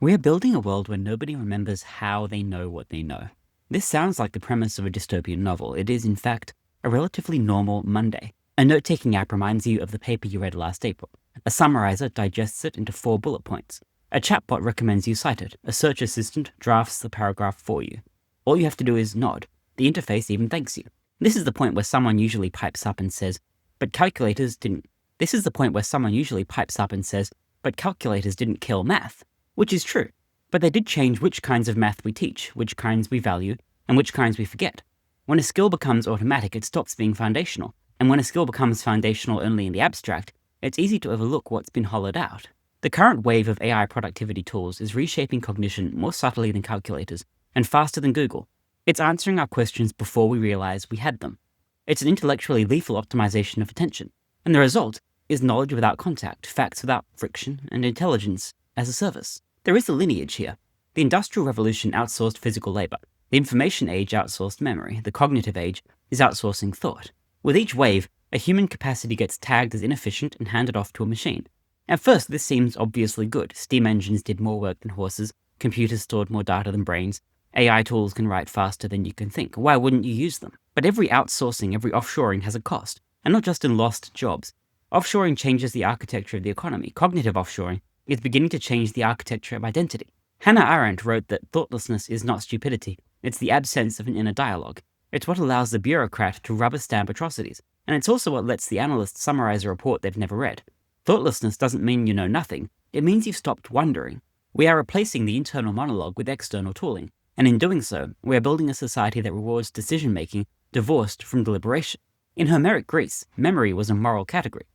We are building a world where nobody remembers how they know what they know. This sounds like the premise of a dystopian novel. It is, in fact, a relatively normal Monday. A note-taking app reminds you of the paper you read last April. A summarizer digests it into 4 bullet points. A chatbot recommends you cite it. A search assistant drafts the paragraph for you. All you have to do is nod. The interface even thanks you. This is the point where someone usually pipes up and says, but calculators didn't kill math. Which is true, but they did change which kinds of math we teach, which kinds we value, and which kinds we forget. When a skill becomes automatic, it stops being foundational, and when a skill becomes foundational only in the abstract, it's easy to overlook what's been hollowed out. The current wave of AI productivity tools is reshaping cognition more subtly than calculators, and faster than Google. It's answering our questions before we realize we had them. It's an intellectually lethal optimization of attention, and the result is knowledge without contact, facts without friction, and intelligence as a service. There is a lineage here. The Industrial Revolution outsourced physical labor. The information age outsourced memory. The cognitive age is outsourcing thought. With each wave, a human capacity gets tagged as inefficient and handed off to a machine. At first, this seems obviously good. Steam engines did more work than horses. Computers stored more data than brains. AI tools can write faster than you can think. Why wouldn't you use them? But every outsourcing, every offshoring has a cost, and not just in lost jobs. Offshoring changes the architecture of the economy. Cognitive offshoring is beginning to change the architecture of identity. Hannah Arendt wrote that thoughtlessness is not stupidity, it's the absence of an inner dialogue. It's what allows the bureaucrat to rubber stamp atrocities, and it's also what lets the analyst summarize a report they've never read. Thoughtlessness doesn't mean you know nothing, it means you've stopped wondering. We are replacing the internal monologue with external tooling, and in doing so, we are building a society that rewards decision-making divorced from deliberation. In Homeric Greece, memory was a moral category.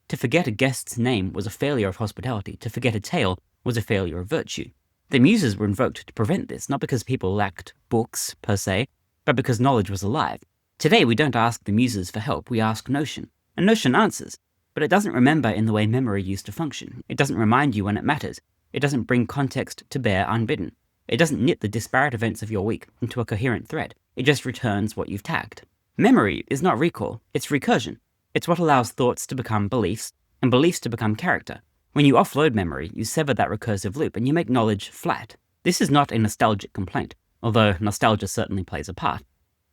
To forget a guest's name was a failure of hospitality. To forget a tale was a failure of virtue. The muses were invoked to prevent this, not because people lacked books, per se, but because knowledge was alive. Today, we don't ask the muses for help, we ask Notion. And Notion answers, but it doesn't remember in the way memory used to function. It doesn't remind you when it matters. It doesn't bring context to bear unbidden. It doesn't knit the disparate events of your week into a coherent thread. It just returns what you've tagged. Memory is not recall, it's recursion. It's what allows thoughts to become beliefs, and beliefs to become character. When you offload memory, you sever that recursive loop, and you make knowledge flat. This is not a nostalgic complaint, although nostalgia certainly plays a part.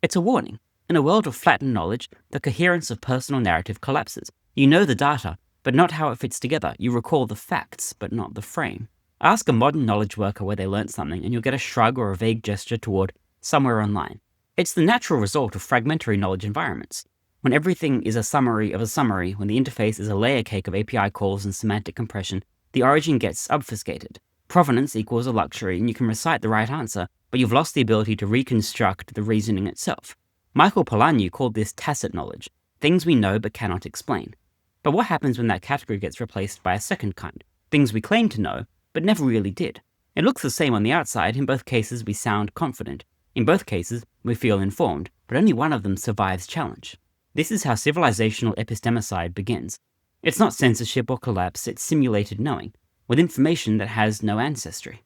It's a warning. In a world of flattened knowledge, the coherence of personal narrative collapses. You know the data, but not how it fits together. You recall the facts, but not the frame. Ask a modern knowledge worker where they learnt something, and you'll get a shrug or a vague gesture toward somewhere online. It's the natural result of fragmentary knowledge environments. When everything is a summary of a summary, when the interface is a layer cake of API calls and semantic compression, the origin gets obfuscated. Provenance equals a luxury, and you can recite the right answer, but you've lost the ability to reconstruct the reasoning itself. Michael Polanyi called this tacit knowledge, things we know but cannot explain. But what happens when that category gets replaced by a second kind, things we claim to know, but never really did? It looks the same on the outside. In both cases, we sound confident. In both cases, we feel informed, but only one of them survives challenge. This is how civilizational epistemicide begins. It's not censorship or collapse, it's simulated knowing, with information that has no ancestry.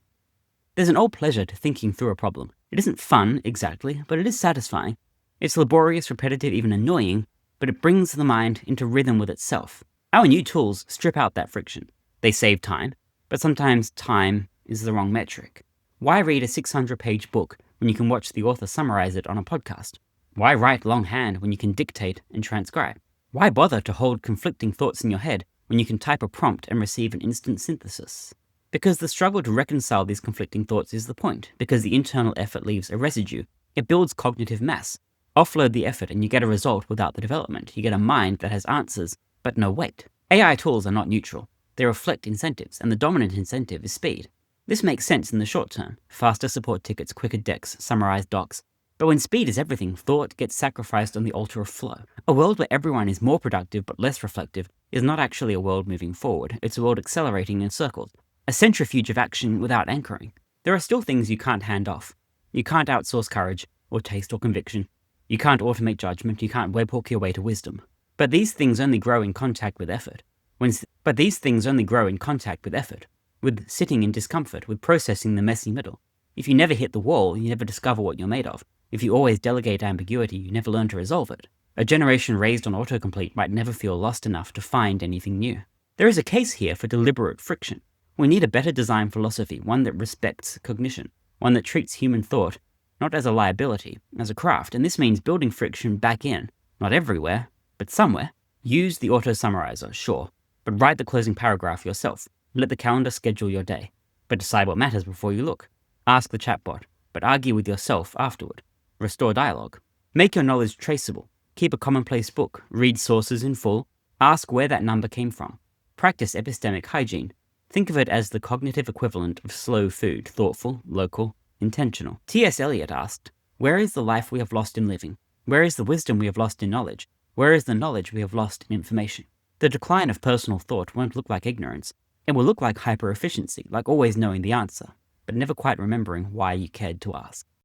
There's an old pleasure to thinking through a problem. It isn't fun, exactly, but it is satisfying. It's laborious, repetitive, even annoying, but it brings the mind into rhythm with itself. Our new tools strip out that friction. They save time, but sometimes time is the wrong metric. Why read a 600-page book when you can watch the author summarize it on a podcast? Why write longhand when you can dictate and transcribe? Why bother to hold conflicting thoughts in your head when you can type a prompt and receive an instant synthesis? Because the struggle to reconcile these conflicting thoughts is the point, because the internal effort leaves a residue. It builds cognitive mass. Offload the effort and you get a result without the development. You get a mind that has answers, but no weight. AI tools are not neutral. They reflect incentives, and the dominant incentive is speed. This makes sense in the short term. Faster support tickets, quicker decks, summarized docs. But when speed is everything, thought gets sacrificed on the altar of flow. A world where everyone is more productive but less reflective is not actually a world moving forward. It's a world accelerating in circles. A centrifuge of action without anchoring. There are still things you can't hand off. You can't outsource courage, or taste, or conviction. You can't automate judgment. You can't webhook your way to wisdom. But these things only grow in contact with effort. With sitting in discomfort, with processing the messy middle. If you never hit the wall, you never discover what you're made of. If you always delegate ambiguity, you never learn to resolve it. A generation raised on autocomplete might never feel lost enough to find anything new. There is a case here for deliberate friction. We need a better design philosophy, one that respects cognition, one that treats human thought not as a liability, as a craft, and this means building friction back in, not everywhere, but somewhere. Use the auto-summarizer, sure, but write the closing paragraph yourself. Let the calendar schedule your day, but decide what matters before you look. Ask the chatbot, but argue with yourself afterward. Restore dialogue. Make your knowledge traceable. Keep a commonplace book. Read sources in full. Ask where that number came from. Practice epistemic hygiene. Think of it as the cognitive equivalent of slow food, thoughtful, local, intentional. T.S. Eliot asked, "Where is the life we have lost in living? Where is the wisdom we have lost in knowledge? Where is the knowledge we have lost in information?" The decline of personal thought won't look like ignorance. It will look like hyper-efficiency, like always knowing the answer, but never quite remembering why you cared to ask.